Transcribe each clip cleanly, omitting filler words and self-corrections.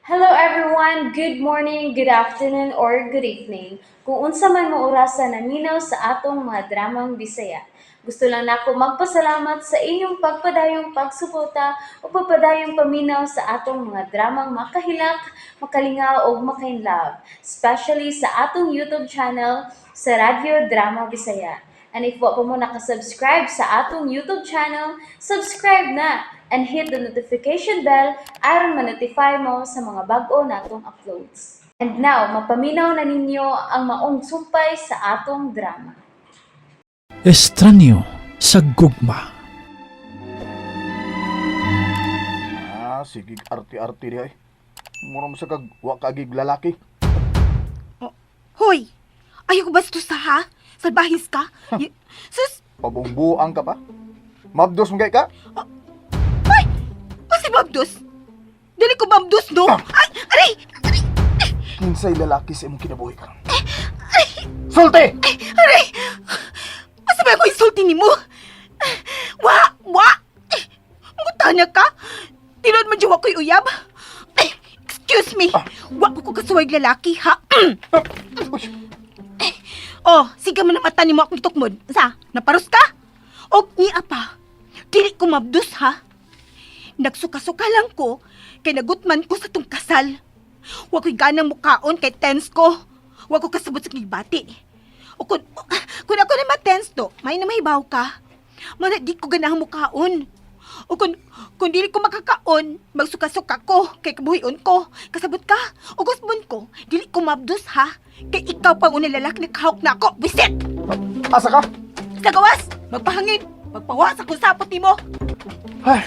Hello everyone, good morning, good afternoon, or good evening. Kung unsa man mo orasan naminaw sa atong mga dramang Bisaya. Gusto lang nako magpasalamat sa inyong pagpadayong pagsuporta o pagpadayong paminaw sa atong mga dramang makahilak, makalingaw o makainlove, especially sa atong YouTube channel sa Radyo Drama Bisaya. And if wa pa mo nakasubscribe sa atong YouTube channel, subscribe na and hit the notification bell aron ma-notify mo sa mga bag-o natong uploads. And now, mapaminaw na ninyo ang maong sumpay sa atong drama. Estranyo sa gugma. Sige, arti-arti di ay. Mura mo sa wa kagig lalaki. Hoy! Ayaw ko bastos ha? Salbahis ka? Sus! Pabungbuang ka pa? Mabdos mo gay ka? Ay! O si Mabdos? Dili ko Mabdos, no? Ay! Aray! Aray! Kinsay lalaki sa imong kinabuhi ka. Sulti! Aray! Asa ba ako isulti ni mo? Wa! Mutanya ka? Tinod man diwa ko'y uyab? Excuse me! Wa ko kasuwag lalaki, ha? Oh, sige mo na mata ni mo akong itukmod. Sa, naparos ka? O, niya pa. Dili ko Mabdos, ha? Nagsuka-suka lang ko, kay nagutman ko sa tong kasal. Wa ko'y ganang mukaon kay tense ko. Wa ko kasabot sa kibati. O kung ako na ma-tense to, may na mahibaw ka. Mana di ko ganang mukaon. O kung dili ko makakaon, magsuka-suka ko kay kabuhion ko. Kasabot ka. O gusbon ko, dili ko Mabdos ha. Kay ikaw pang unang lalaki na kahawak na ako. Bisit! Asa ka? Sa gawas! Magpahangin! Magpawas akong sapot ni mo! Ay.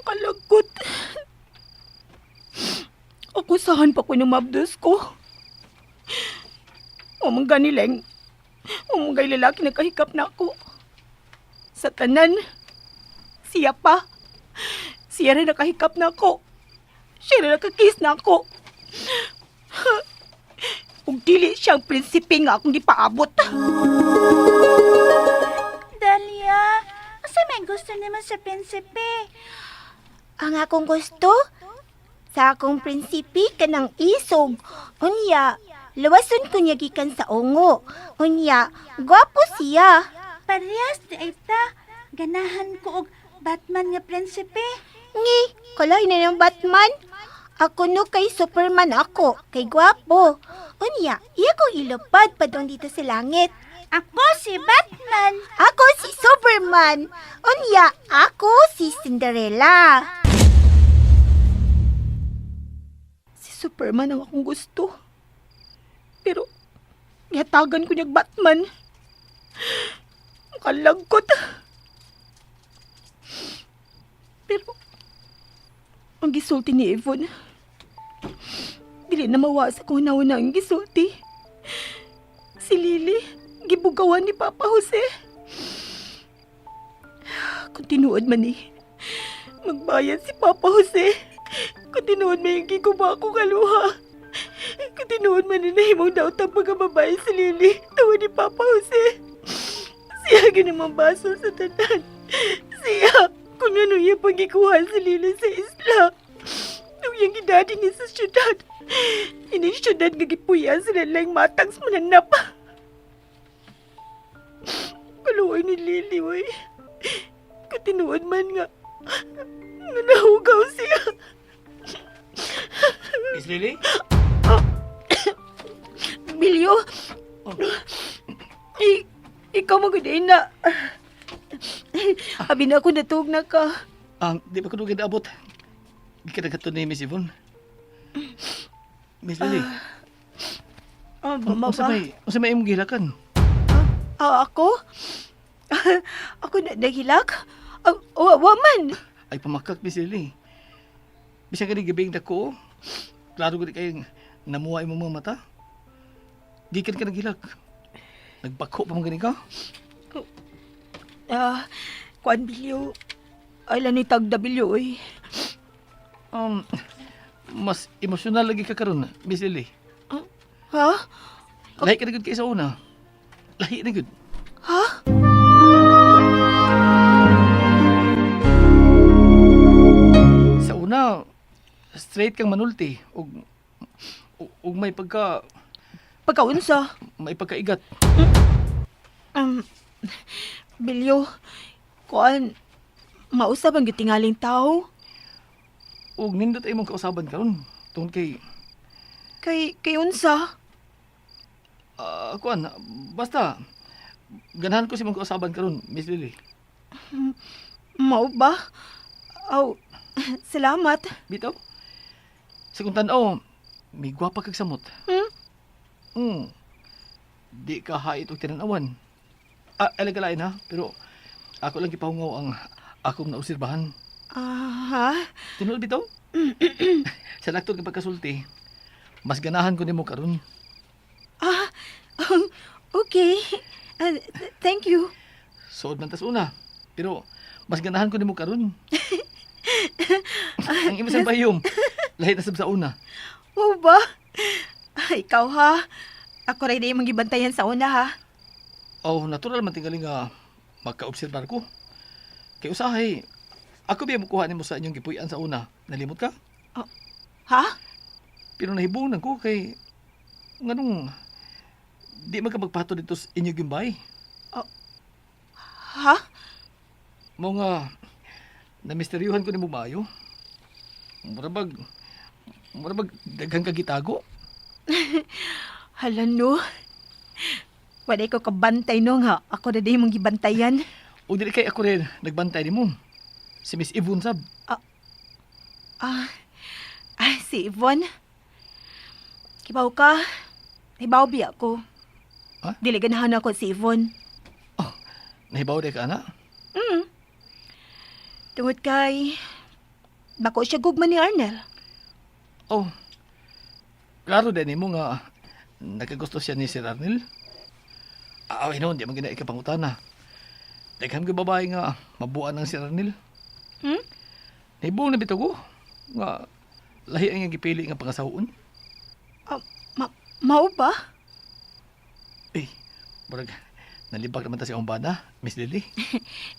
Kalagot. Akusahan pa ko ng Mabdos ko. Umang ganileng. Umang gay lalaki na kahikap na ako. Sa tanan, siya pa. Siya rin nakahikap na ako. Siya rin nakakiss na ako. Kung dili siyang prinsipe nga akong di paabot. Dalia, asa may gusto naman sa prinsipe? Ang akong gusto? Sa akong prinsipi kanang isog. Unya, lawason ko niya gikan sa ungo. Unya, gwapo siya. Parehas di ay ta. Ganahan ko og Batman nga prinsipe. Ngi, kalay na ng Batman. Ako no kay Superman ako, kay gwapo. Unya, iya kong ilupad padong dito sa langit. Ako si Batman. Ako si Superman. Unya, ako si Cinderella. Si Superman ang akong gusto. Pero, gihatagan ko niyag Batman. Makalagkot. Pero, ang gisulti ni Yvonne, dili na mawasa kung nauna ang gisulti. Si Lily, gibugawan ni Papa Jose. Kung tinuod man ni, magbayad si Papa Jose. Kung tinuod man yung giguba ko kaluha. Kung tinuod man ni nahimong daw tang pagkababae si Lily, tawa ni Papa Jose. Siya ginamang baso sa tanan. Siya, kung ano yung pagkikuha si Lily sa isla. Nung yung gidadi niya sa syudad. Ini syudad gagipuyan sila lang matang sa mananap. Kaluoy ni Lily, way. Katinuod man nga. Nga nahugaw siya. Miss Lily? Bilyo, ikaw magaday na. Abi na ako natug na ka. Di ba ko nung abot? Di ka nagato ni Miss Yvonne. Miss Lily, Mama ba? Unsa may imong gilakan? Ako? Ako na nahilak? Waman. Ay pamakak, Miss Lily. Bisang ka ni gabing dako, klaro ko di kayo namuha imong mga mata. Gikan ka naghilak. Nagpako pa mong gani ka? Kuan Bilyo. Ay lani tagda Bilyo eh. Mas emosyonal lagi ka karon, Miss Lily. Ha? Lahi ka na gud kay sa una. Lahi na gud. Ha? late kang manulti ug Pagkaunsa? may pagkaigat. Bilyo, kuan, mausap ang gitingaling tao. Ug nindot ay mong kausaban karon tungod kay Kay unsa? kuan basta ganahan ko si mong kausaban karon, Miss Lily. Mao ba? Aw, salamat. Bitaw. Sa kung tanaw, may gwapa kag samot. Di ka hait og tinanawan. Alagalain ha, pero ako lang gipahungaw ang akong nausirbahan. Ha? Tinul bitaw? Sa laktod ng pagkasulti, mas ganahan ko nimo karon. Okay. Thank you. Suod man tas una, pero mas ganahan ko nimo karon. Ang imong sa bayom, lahi na sab sa una. Oo ba? Ikaw ha? Ako rin yung magibantayan sa una ha? Oh, natural man tingali nga magka-obserbar ko. Kay usahay, ako biya mo kuha nimo sa inyong gipuy-an sa una. Nalimot ka? Ha? Pero nahibunan ko kay nganong di man ka magpato dito sa inyong gimbay. Ha? Mao nga namisteryuhan ko nimo maayo. Murabag daghang kagitago. Hala no. Wala ko kabantay no nga. Ako na din mong gibantayan. O dili kay ako rin nagbantay nimo. Si Miss Yvonne sab. Si Yvonne. Kibaw ka. Hibaw biya ko. Ha? Dili ganahan ako si Yvonne. Nahibaw day ka ana? Tungod kay... Bako siya gugma ni Arnel. Oh. Klaro din nimo nga nakagusto siya ni Sir Arnel. Away noon, di man gina ikapangutana. Daghang gyud babae nga mabuan ng Sir Arnel. Nahibaw na bitaw ko nga lahi ang iyang gipili nga pangasahon. Mao ba? Eh, murag nalibak naman ta si Ombana, Miss Lily.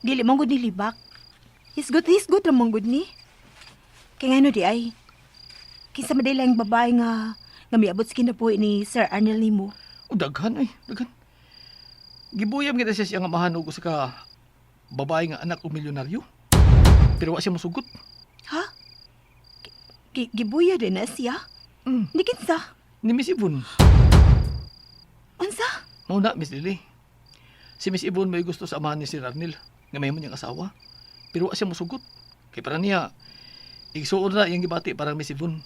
Dili mong gud nilibak. He's good ramong gud ni. Kaya nga no di ay. Kinsa maday lang babae nga miabot sa kinabuhi ni Sir Arnel nimo. O daghan. Gibuyam kita siya nga mahanog sa ka babae nga anak o milyonaryo. Pero wa siya mosugot. Ha? Gibuya din na siya? Di kinsa? Ni Miss Yvonne. Unsa? Mao na, Miss Lily. Si Miss Yvonne may gusto sa amahan ni Sir Arnel nga may mo niyang asawa. Pero wa siya mosugot. Kay para niya, igsuon na iyang gibati para Miss Yvonne.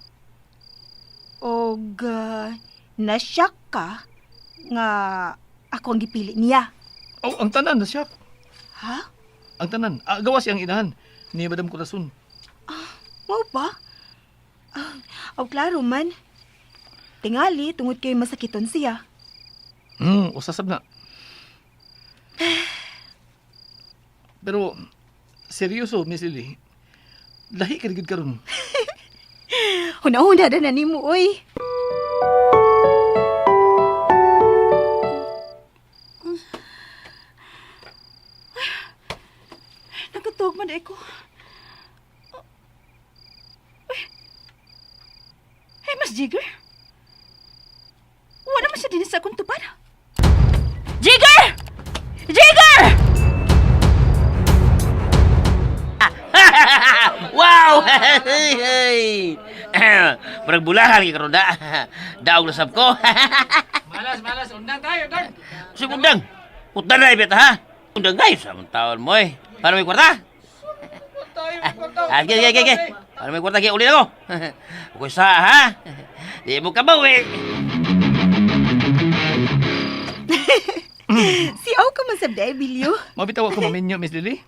Og nasyak ka nga ako ang gipili niya. Oh, ang tanan na siya. Ha? Ang tanan. Gawas siyang inahan ni Madam Corazon. Mao ba? Klaro man. Tingali tungod kay masakiton siya. Usasab na. Pero, seryoso, Miss Lily. Lahi ka rigid karon. Huna-huna na nimo oy. Nagatuog man ako. Hey, Mas Jigger. Wala man siya din sa akong tupad. Jigger! Jigger! Wow! Hey! Parang bulahan kay karon da. Daog na sab ko. Malas. Undang tayo, Dad. Si Undang. Puta na ibet ha. Undang guys, ang taon mo eh. Para may kwarta? Sige. Para may kwarta kaya uli ako. Ako isa ha. Di mo kabawi. Si Aw ka man sa Bilyo. Mabitaw ako maminyo, Miss Lily.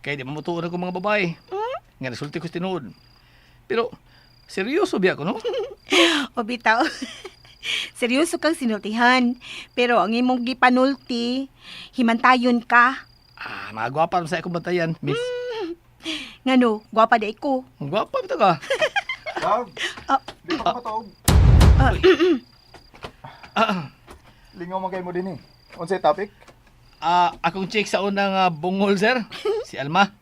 Kaya di mamutuon ako mga babae. Nga resulti ko tinuod. Pero, seryoso biya ko, no? O bitaw. Seryoso kang sinultihan. Pero ang imong gipanulti, himantayon ka. Mga gwapa sa akong bantayan, Miss. Ngano, gwapa da ko. Ang gwapa bitaw ka. Dab, di pa ka mataog. Lingaw man kayo mo din eh. Unsay topic? Akong chick sa unang bungol, sir. Si Alma.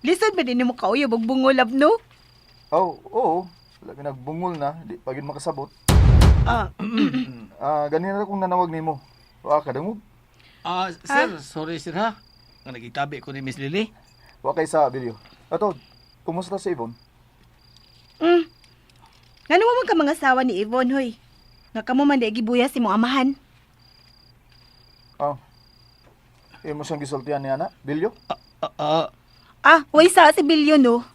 Lisod ba din mo kauyab og bungolab no? Oh, oo. Labi nagbungol na, di pa gid makasabot. Ah, Ganina na kung nanawag nimo. Wa ka dangog. Sir, sorry sir ha. Nga nagitabi ko ni Miss Lily. Wa kay sa video. Ato, kumusta si Yvonne? ngano man ka mga asawa ni Yvonne, hoy? Nga kamo man di gibuya si mong amahan. Oh. Imo siyang gisultihan ni ana, Bilyo? Way sa si Bilyo, no?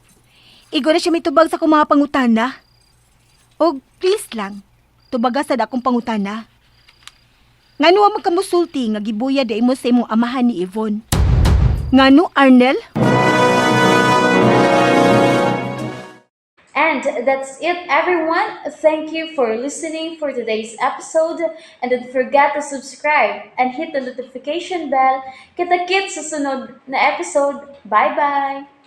Igo na siya may tubag sa akong mga pangutana. Og please lang, tubaga sa dakong pangutana. Ngano man ka musulti nga gibuya di imo sa imong amahan ni Yvonne? Ngano, Arnel? And that's it, everyone. Thank you for listening for today's episode. And don't forget to subscribe and hit the notification bell. Kita-kits sa sunod na episode. Bye-bye!